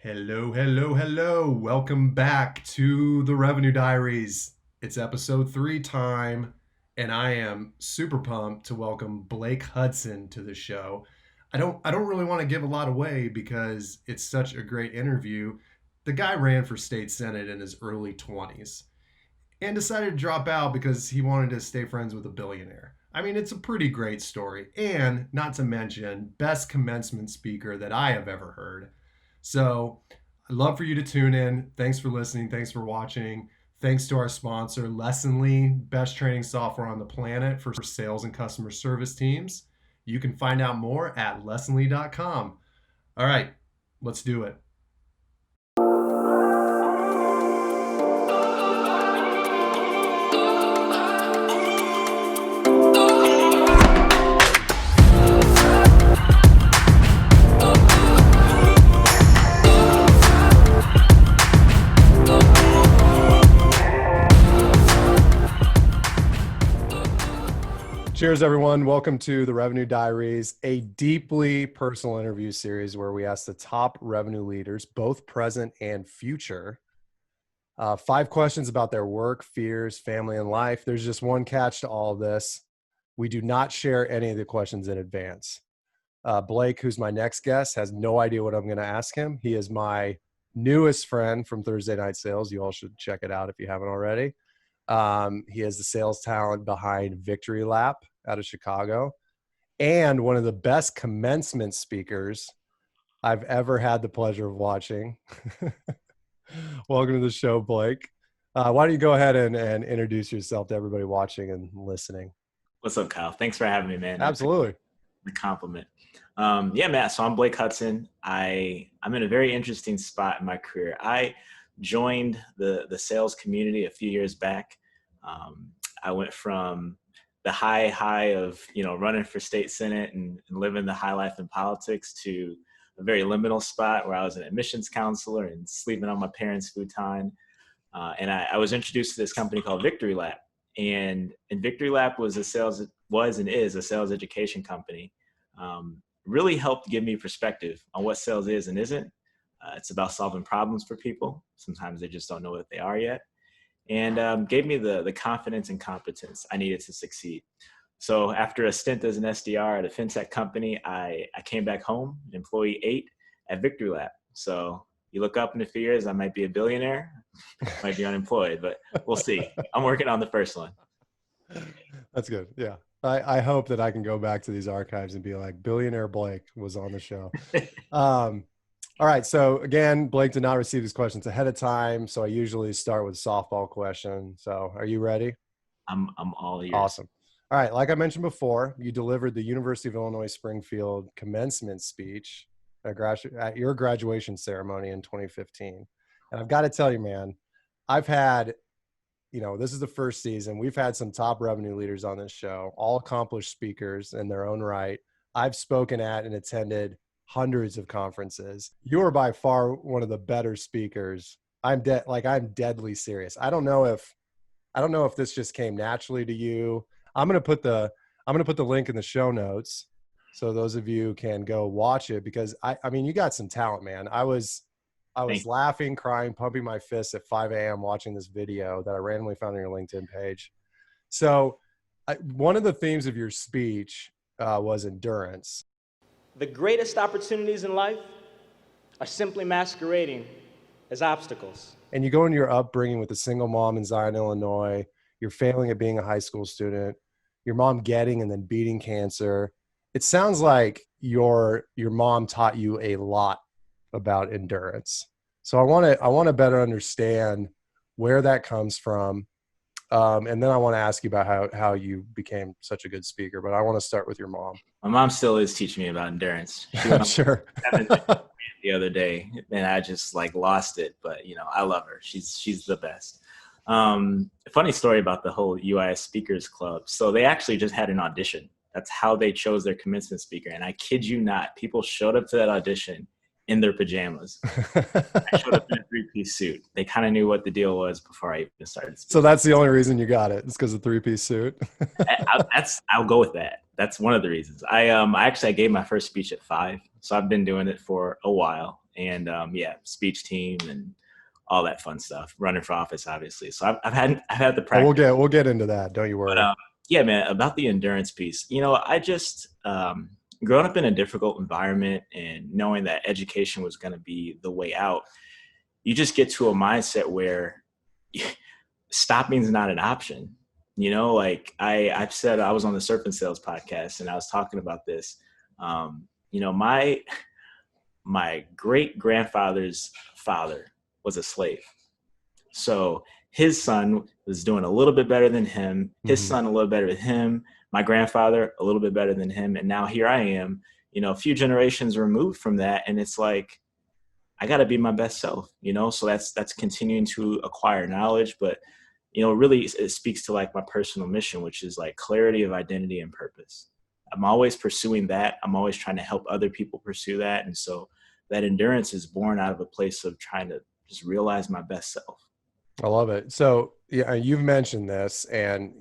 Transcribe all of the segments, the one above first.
Hello, hello, hello. Welcome back to the Revenue Diaries. It's episode 3 time, and I am super pumped to welcome Blake Hudson to the show. I don't really want to give a lot away because it's such a great interview. The guy ran for state senate in his early 20s and decided to drop out because he wanted to stay friends with a billionaire. I mean, it's a pretty great story, and not to mention, best commencement speaker that I have ever heard. So, I'd love for you to tune in. Thanks for listening. Thanks for watching. Thanks to our sponsor, Lessonly, best training software on the planet for sales and customer service teams. You can find out more at lessonly.com. All right, let's do it. Cheers, everyone. Welcome to the Revenue Diaries, a deeply personal interview series where we ask the top revenue leaders, both present and future, 5 questions about their work, fears, family, and life. There's just one catch to all of this. We do not share any of the questions in advance. Blake, who's my next guest, has no idea what I'm going to ask him. He is my newest friend from Thursday Night Sales. You all should check it out if you haven't already. He has the sales talent behind Victory Lap out of Chicago, and one of the best commencement speakers I've ever had the pleasure of watching. Welcome to the show, Blake. Why don't you go ahead and introduce yourself to everybody watching and listening? What's up, Kyle? Thanks for having me, man. Absolutely. The compliment. Yeah, Matt. So I'm Blake Hudson. I'm in a very interesting spot in my career. I joined the sales community a few years back. I went from the high of, running for state senate and living the high life in politics to a very liminal spot where I was an admissions counselor and sleeping on my parents' futon. And I was introduced to this company called Victory Lap. And Victory Lap was and is a sales education company. Really helped give me perspective on what sales is and isn't. It's about solving problems for people. Sometimes they just don't know what they are yet. And gave me the confidence and competence I needed to succeed. So after a stint as an SDR at a fintech company, I came back home, employee 8 at Victory Lap. So you look up in a few years, I might be a billionaire, might be unemployed, but we'll see. I'm working on the first one. That's good. Yeah. I hope that I can go back to these archives and be like, billionaire Blake was on the show. All right. So again, Blake did not receive these questions ahead of time. So I usually start with a softball question. So are you ready? I'm all ears. Awesome. All right. Like I mentioned before, you delivered the University of Illinois Springfield commencement speech at your graduation ceremony in 2015. And I've got to tell you, man, I've had, this is the first season. We've had some top revenue leaders on this show, all accomplished speakers in their own right. I've spoken at and attended hundreds of conferences. You are by far one of the better speakers. I'm deadly serious. I don't know if this just came naturally to you. I'm going to put the link in the show notes so those of you can go watch it, because I mean, you got some talent, man. I was laughing, crying, pumping my fists at 5 a.m. watching this video that I randomly found on your LinkedIn page. So one of the themes of your speech was endurance. The greatest opportunities in life are simply masquerading as obstacles. And you go into your upbringing with a single mom in Zion, Illinois. You're failing at being a high school student. Your mom getting and then beating cancer. It sounds like your mom taught you a lot about endurance. So I want to better understand where that comes from. And then I want to ask you about how you became such a good speaker, but I want to start with your mom. My mom still is teaching me about endurance. I'm sure. The other day, and I just lost it, but I love her. She's the best. A funny story about the whole UIS Speakers Club. So they actually just had an audition. That's how they chose their commencement speaker. And I kid you not, people showed up to that audition in their pajamas. I showed up in a 3-piece suit. They kind of knew what the deal was before I even started speaking. So that's the only reason you got it. It's because of the 3-piece suit. I'll go with that. That's one of the reasons. I gave my first speech at 5. So I've been doing it for a while. and yeah, speech team and all that fun stuff. Running for office, obviously. So I've had the practice. We'll get into that. Don't you worry. But yeah, man, about the endurance piece. I just growing up in a difficult environment and knowing that education was going to be the way out. You just get to a mindset where stopping is not an option. Like I've said, I was on the Serpent Sales podcast and I was talking about this. My great grandfather's father was a slave. So his son was doing a little bit better than him. His son a little better than him. My grandfather a little bit better than him. And now here I am, a few generations removed from that. And it's like, I got to be my best self, so that's continuing to acquire knowledge. But, really it speaks to like my personal mission, which is like clarity of identity and purpose. I'm always pursuing that. I'm always trying to help other people pursue that. And so that endurance is born out of a place of trying to just realize my best self. I love it. So yeah, you've mentioned this and,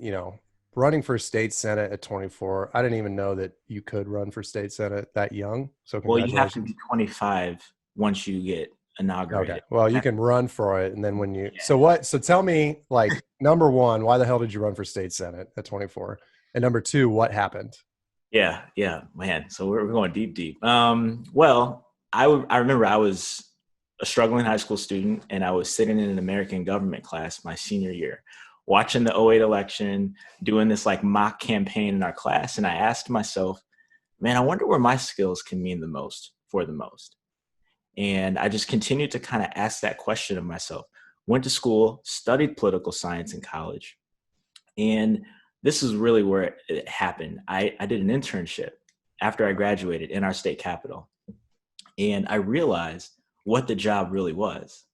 running for state senate at 24, I didn't even know that you could run for state senate that young. So congratulations. Well, you have to be 25 once you get inaugurated. Okay. Well, you can run for it. And then when you, so tell me, like, number one, why the hell did you run for state senate at 24? And number two, what happened? Yeah, man. So we're going deep. Well, I remember I was a struggling high school student and I was sitting in an American government class my senior year, watching the 2008 election, doing this like mock campaign in our class. And I asked myself, man, I wonder where my skills can mean the most for the most. And I just continued to kind of ask that question of myself. Went to school, studied political science in college. And this is really where it happened. I did an internship after I graduated in our state capitol. And I realized what the job really was.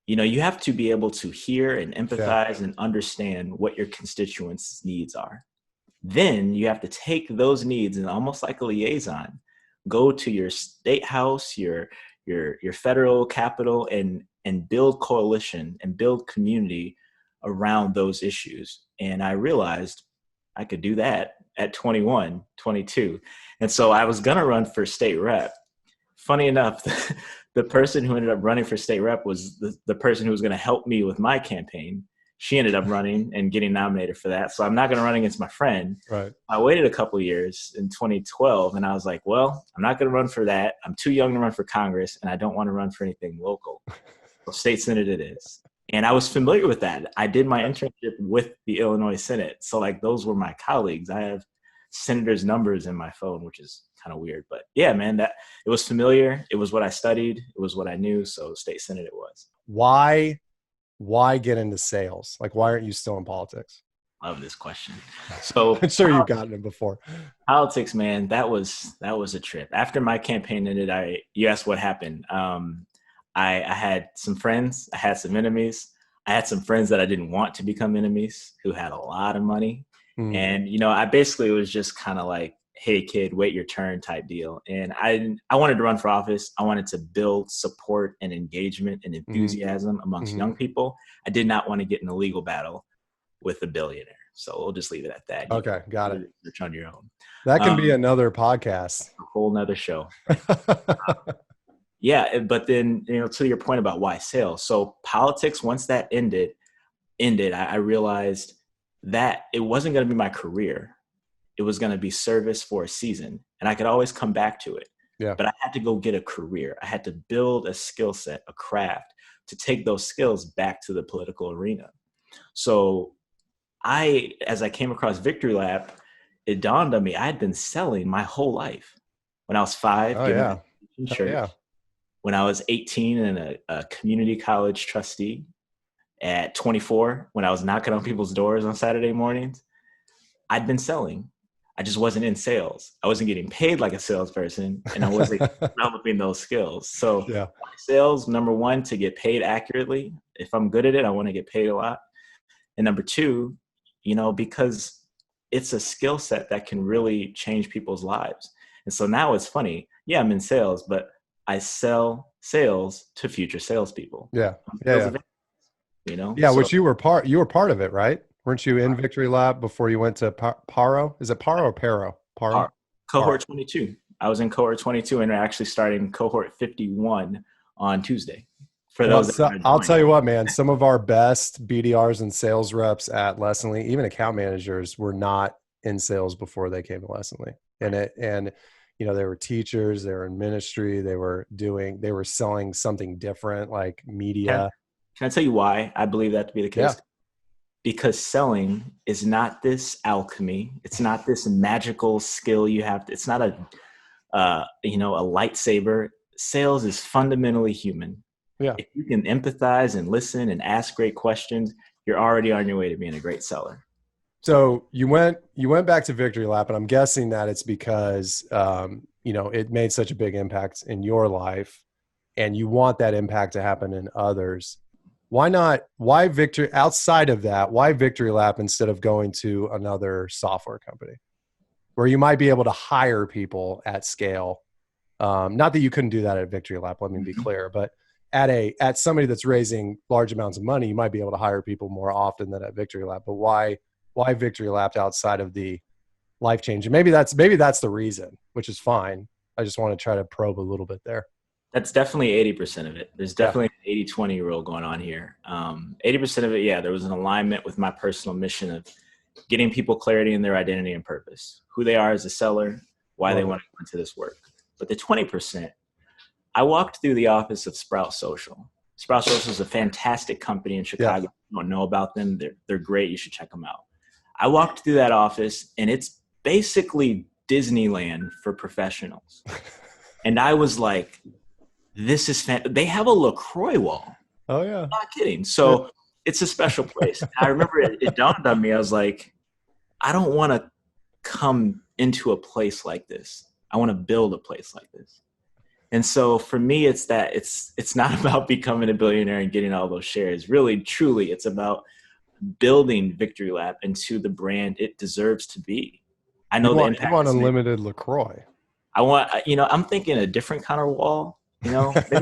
You have to be able to hear and empathize and understand what your constituents' needs are. Then you have to take those needs and almost like a liaison, go to your state house, your federal capital and build coalition and build community around those issues. And I realized I could do that at 21, 22. And so I was going to run for state rep. Funny enough, the person who ended up running for state rep was the person who was going to help me with my campaign. She ended up running and getting nominated for that. So I'm not going to run against my friend. Right. I waited a couple of years in 2012 and I was like, well, I'm not going to run for that. I'm too young to run for Congress and I don't want to run for anything local. So state Senate it is. And I was familiar with that. I did my internship with the Illinois Senate. So like those were my colleagues. I have senators' numbers in my phone, which is kind of weird. But yeah, man, that it was familiar. It was what I studied. It was what I knew. So state Senate it was. Why get into sales? Like, why aren't you still in politics? Love this question. So I'm sure you've gotten it before. Politics, man, that was a trip. After my campaign ended, you asked what happened. I had some friends. I had some enemies. I had some friends that I didn't want to become enemies who had a lot of money. And, I basically was just kind of like, hey, kid, wait your turn type deal. And I wanted to run for office. I wanted to build support and engagement and enthusiasm amongst young people. I did not want to get in a legal battle with a billionaire. So we'll just leave it at that. Okay, got it. Research on your own. That can be another podcast. A whole nother show. Yeah, but then, to your point about why sales. So politics, once that ended, I realized that it wasn't going to be my career. It was going to be service for a season, and I could always come back to it. Yeah. But I had to go get a career. I had to build a skill set, a craft to take those skills back to the political arena. So as I came across Victory Lap, it dawned on me, I had been selling my whole life. When I was 5, when I was 18 and a community college trustee, at 24, when I was knocking on people's doors on Saturday mornings, I'd been selling. I just wasn't in sales. I wasn't getting paid like a salesperson, and I wasn't developing those skills. So sales, number one, to get paid accurately. If I'm good at it, I want to get paid a lot. And number two, because it's a skill set that can really change people's lives. And so now it's funny. Yeah, I'm in sales, but I sell sales to future salespeople. Yeah. So, which you were part of it, right? Weren't you in Victory Lab before you went to Paro? Is it Paro or Paro? Cohort 22. I was in cohort 22, and we're actually starting cohort 51 on Tuesday. For Well, those so that I'll tell you what, man, some of our best BDRs and sales reps at Lessonly, even account managers, were not in sales before they came to Lessonly. And you know, they were teachers, they were in ministry, they were selling something different like media. Can I tell you why I believe that to be the case? Yeah. Because selling is not this alchemy. It's not this magical skill you have. It's not a lightsaber. Sales is fundamentally human. Yeah. If you can empathize and listen and ask great questions, you're already on your way to being a great seller. So you went back to Victory Lap, and I'm guessing that it's because it made such a big impact in your life, and you want that impact to happen in others. Why Victory outside of that? Why Victory Lap instead of going to another software company where you might be able to hire people at scale? Not that you couldn't do that at Victory Lap, let me be clear, but at somebody that's raising large amounts of money, you might be able to hire people more often than at Victory Lap. But why Victory Lap outside of the life change? And maybe that's the reason, which is fine. I just want to try to probe a little bit there. That's definitely 80% of it. There's definitely an 80-20 rule going on here. 80% of it, there was an alignment with my personal mission of getting people clarity in their identity and purpose, who they are as a seller, why they want to go into this work. But the 20%, I walked through the office of Sprout Social. Sprout Social is a fantastic company in Chicago. If you don't know about them, they're great. You should check them out. I walked through that office, and it's basically Disneyland for professionals. And I was like, this is they have a LaCroix wall. Oh, yeah. I'm not kidding. So it's a special place. I remember it dawned on me. I was like, I don't want to come into a place like this. I want to build a place like this. And so for me, it's that it's not about becoming a billionaire and getting all those shares. Really, truly, it's about building Victory Lap into the brand it deserves to be. I know the impact. You want unlimited LaCroix. I want, I'm thinking a different kind of wall. Maybe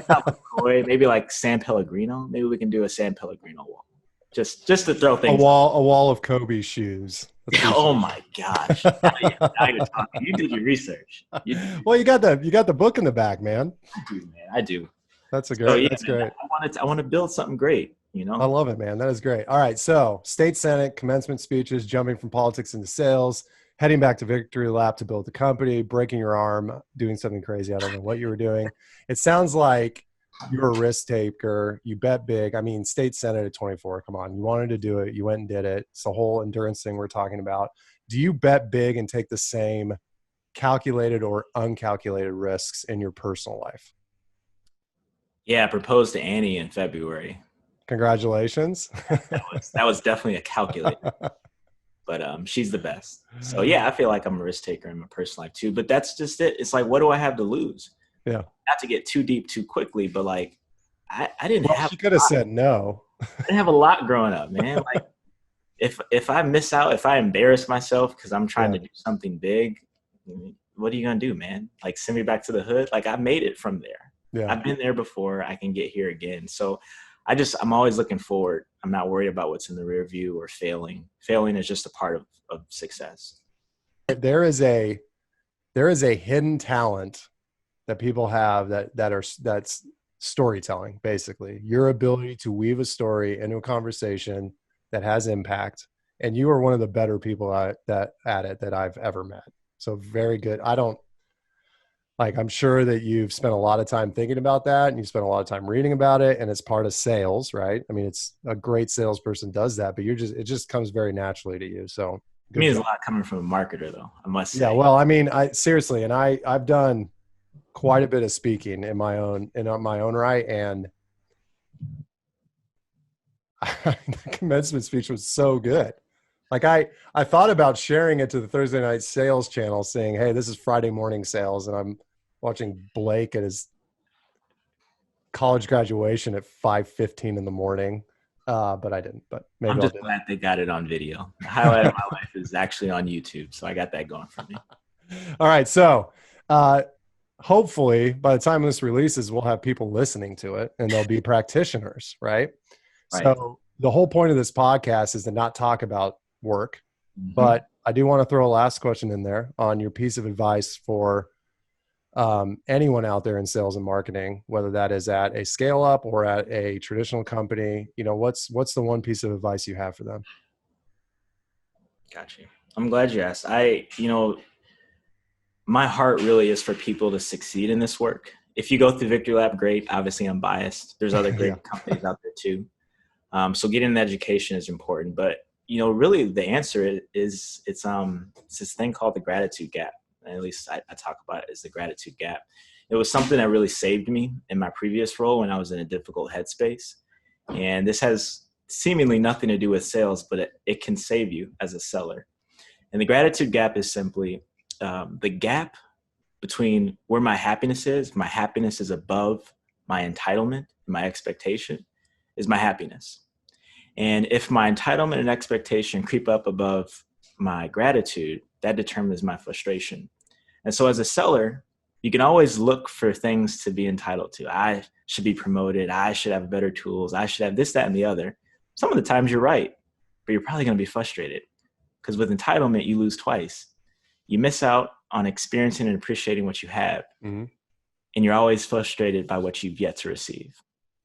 not LaCroix, maybe like San Pellegrino. Maybe we can do a San Pellegrino wall. Just to throw things. A wall of Kobe shoes. Oh my gosh! Now you're talking. You did your research. Well, you got the book in the back, man. I do. That's great. I want to build something great. I love it, man. That is great. All right, so state senate, commencement speeches, jumping from politics into sales, heading back to Victory Lap to build the company, breaking your arm, doing something crazy. I don't know what you were doing. It sounds like you're a risk taker. You bet big. I mean, state senate at 24. Come on. You wanted to do it. You went and did it. It's the whole endurance thing we're talking about. Do you bet big and take the same calculated or uncalculated risks in your personal life? Yeah, I proposed to Annie in February. Congratulations. that was definitely a calculated. But she's the best. So yeah, I feel like I'm a risk taker in my personal life too. But that's just it. It's like, what do I have to lose? Yeah. Not to get too deep too quickly, but like I didn't have. She could have said no. I didn't have a lot growing up, man. Like if I miss out, if I embarrass myself because I'm trying to do something big, what are you gonna do, man? Like send me back to the hood? Like I made it from there. Yeah. I've been there before. I can get here again. So I'm always looking forward. I'm not worried about what's in the rear view or failing. Failing is just a part of success. There is a hidden talent that people have that's storytelling, basically. Your ability to weave a story into a conversation that has impact. And you are one of the better people at it that I've ever met. So very good. I'm sure that you've spent a lot of time thinking about that and you spent a lot of time reading about it, and it's part of sales, right? I mean, it's a great salesperson does that, but it just comes very naturally to you. So it means a lot coming from a marketer though, I must say. Yeah. Well, I mean, seriously, and I've done quite a bit of speaking in my own right. And the commencement speech was so good. Like I thought about sharing it to the Thursday night sales channel saying, hey, this is Friday morning sales. And I'm watching Blake at his college graduation at 5:15 in the morning. But I didn't, but maybe I'm just glad they got it on video. The highlight of my life is actually on YouTube. So I got that going for me. All right. So, hopefully by the time this releases, we'll have people listening to it and they'll be practitioners, right? So the whole point of this podcast is to not talk about work, but I do want to throw a last question in there on your piece of advice for anyone out there in sales and marketing, whether that is at a scale up or at a traditional company, what's the one piece of advice you have for them? Gotcha. I'm glad you asked. My heart really is for people to succeed in this work. If you go through Victory Lab, great. Obviously, I'm biased. There's other great companies out there too. So getting the education is important. But, really the answer is it's this thing called the gratitude gap. And at least I talk about it as the gratitude gap. It was something that really saved me in my previous role when I was in a difficult headspace. And this has seemingly nothing to do with sales, but it can save you as a seller. And the gratitude gap is simply the gap between where my happiness is above my entitlement, my expectation, is my happiness. And if my entitlement and expectation creep up above my gratitude, that determines my frustration. And so as a seller, you can always look for things to be entitled to. I should be promoted. I should have better tools. I should have this, that, and the other. Some of the times you're right, but you're probably going to be frustrated because with entitlement, you lose twice. You miss out on experiencing and appreciating what you have. Mm-hmm. And you're always frustrated by what you've yet to receive.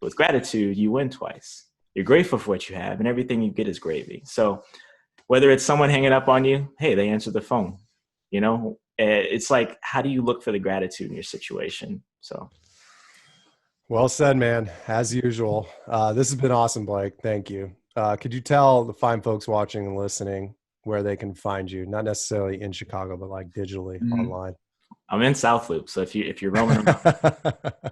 With gratitude, you win twice. You're grateful for what you have, and everything you get is gravy. So whether it's someone hanging up on you, hey, they answered the phone. It's like, how do you look for the gratitude in your situation? So. Well said, man. As usual. This has been awesome, Blake. Thank you. Could you tell the fine folks watching and listening where they can find you? Not necessarily in Chicago, but like digitally online. I'm in South Loop. So if you're roaming around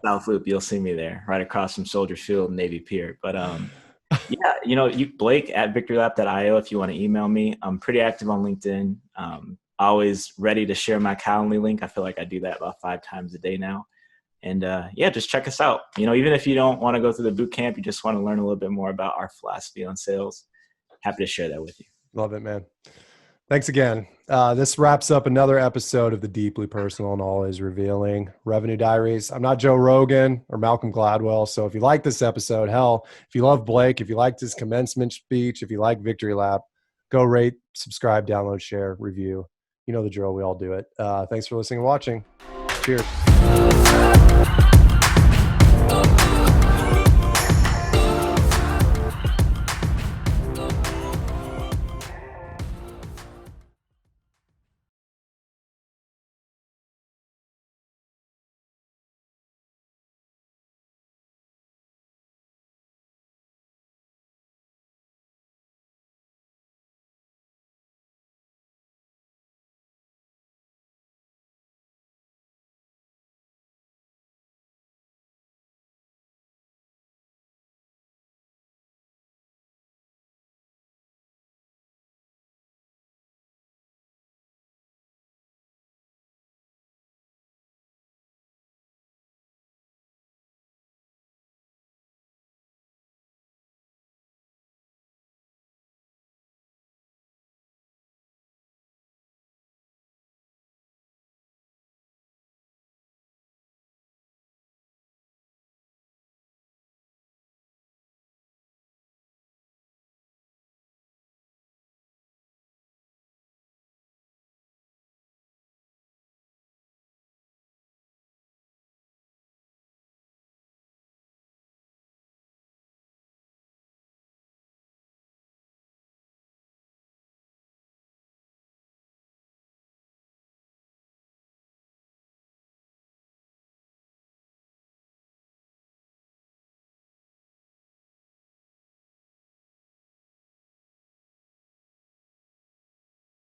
South Loop, you'll see me there right across from Soldier Field and Navy Pier. But Blake at victorylab.io if you want to email me. I'm pretty active on LinkedIn. Always ready to share my Calendly link. I feel like I do that about 5 times a day now. And just check us out. Even if you don't want to go through the boot camp, you just want to learn a little bit more about our philosophy on sales. Happy to share that with you. Love it, man. Thanks again. This wraps up another episode of the Deeply Personal and Always Revealing Revenue Diaries. I'm not Joe Rogan or Malcolm Gladwell. So if you like this episode, hell, if you love Blake, if you liked his commencement speech, if you like Victory Lab, go rate, subscribe, download, share, review. You know the drill. We all do it. Thanks for listening and watching. Cheers.